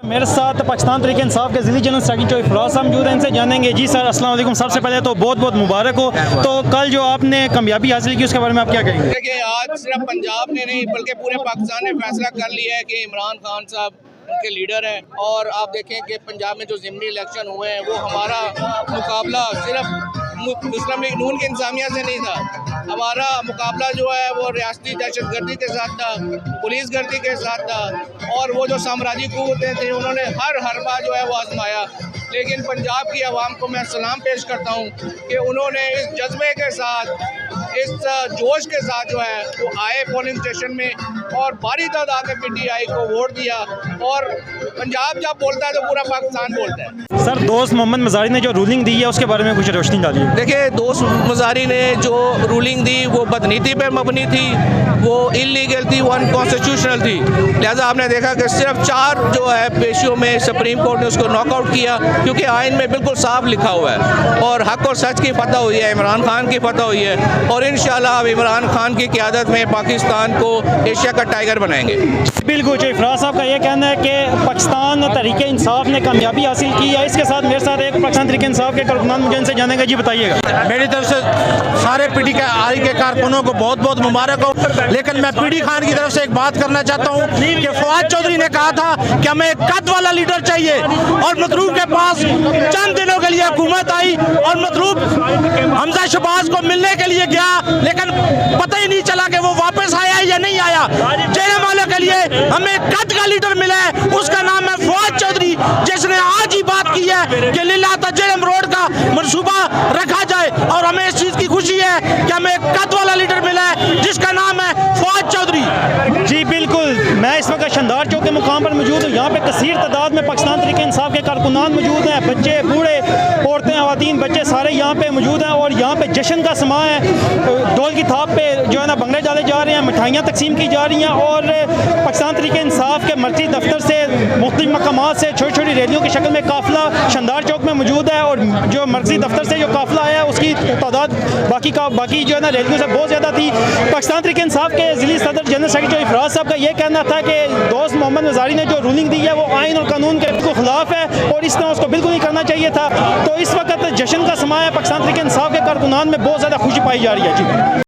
मेरे साथ पाकिस्तान तहरीक इंसाफ के ज़िली जनरल सेक्रेटरी फराज साहब मौजूद हैं, इनसे जानेंगे। जी सर, अस्सलाम वालेकुम। सबसे पहले तो बहुत बहुत मुबारक हो। तो कल जो आपने कामयाबी हासिल की उसके बारे में आप क्या कहेंगे? देखिए, आज सिर्फ पंजाब ने नहीं बल्कि पूरे पाकिस्तान ने फैसला कर लिया है कि इमरान खान साहब उनके लीडर हैं। और आप देखें कि पंजाब में जो ज़िमनी इलेक्शन हुए हैं वो हमारा मुकाबला सिर्फ मुस्लिम लीग नून की इंतजामिया से नहीं था। हमारा मुकाबला जो है वो रियासती दहशतगर्दी के साथ था, पुलिस गर्दी के साथ था, और वो जो साम्राज्य कुव्वतें थी उन्होंने हर हरबा जो है वो आजमाया। लेकिन पंजाब की आवाम को मैं सलाम पेश करता हूँ कि उन्होंने इस जज्बे के साथ, इस जोश के साथ जो है वो आए पोलिंग स्टेशन में और भारी तादाद में PTI को वोट दिया। और पंजाब जब बोलता है तो पूरा पाकिस्तान बोलता है। सर, दोस्त मोहम्मद मज़ारी ने जो रूलिंग दी है उसके बारे में कुछ रोशनी डालिए। देखिए, दोस्त मज़ारी ने जो रूलिंग दी वो बदनीति पर मबनी थी, वो इलीगल थी, वो अनकॉन्स्टिट्यूशनल थी। लिहाजा आपने देखा कि सिर्फ 4 जो है पेशियों में सुप्रीम कोर्ट ने उसको नॉकआउट किया, क्योंकि आइन में बिल्कुल साफ लिखा हुआ है और हक और सच की फतह हुई है, इमरान खान की फतह हुई है। और इंशाल्लाह अब इमरान खान की क़यादत में पाकिस्तान को एशिया का टाइगर बनाएंगे। बिल्कुल जी, फराज साहब का ये कहना है कि पाकिस्तान तहरीक इंसाफ ने कामयाबी हासिल की है। इसके साथ मेरे साथ एक पाकिस्तान तहरीक इंसाफ के कारकुनान मुझे इनसे जानेंगे। जी बताइएगा। मेरी तरफ से सारे PTI के कारकुनों को बहुत बहुत मुबारक हो। लेकिन मैं PD खान की तरफ से एक बात करना चाहता हूँ कि फवाद चौधरी ने कहा था कि हमें एक कद वाला लीडर चाहिए, और मतलूब के पास चंद दिनों के लिए हुकूमत आई और मतलूब हमजा शहबाज को मिलने के लिए गया, लेकिन पता ही नहीं चला कि वो वापस आया या नहीं आया। जेल वालों के लिए हमें कद का लीडर मिला है, उसका नाम है फवाद चौधरी, जिसने आज ही बात की है कि लीला तजरम रोड का मनसूबा रखा जाए। और हमें इस चीज़ की खुशी है कि हमें एक कद वाला लीडर मिला है जिसका नाम है फवाद चौधरी। जी बिल्कुल, मैं इस वक्त शंदार चौक के मुकाम पर मौजूद हूँ। यहाँ पे कसीर तादाद में पाकिस्तान तहरीक इंसाफ के कारकुनान मौजूद हैं, बच्चे, बूढ़े, औरतें, ख़वातीन, बच्चे सारे यहाँ पे मौजूद हैं। और यहाँ पे जश्न का समा है, ढोल की थाप पे जो है ना भंगड़े डाले जा रहे हैं, मिठाइयाँ तकसीम की जा रही हैं। और पाकिस्तान तहरीक इंसाफ के मर्कज़ी दफ्तर से मुख्तलिफ मकामात से छोटी छोटी रैलियों की शक्ल में काफ़िला शंदार चौक में मौजूद है। और जो मर्कज़ी दफ्तर से जो काफ़िला आया है उसकी तादाद बाकी जो है ना रैलियों से बहुत ज़्यादा थी। पाकिस्तान तहरीक इंसाफ के ज़िली सदर जनरल सेक्रेटरी फराज साहब का ये कहना था कि दोस्त मोहम्मद मज़ारी ने जो रूलिंग दी है वो आइन और कानून के बिल्कुल खिलाफ है और इस तरह उसको बिल्कुल नहीं करना चाहिए था। तो इस वक्त जश्न का समा है, पाकिस्तान तहरीक इंसाफ के कारकुनान में बहुत ज़्यादा खुशी पाई जा रही है। जी।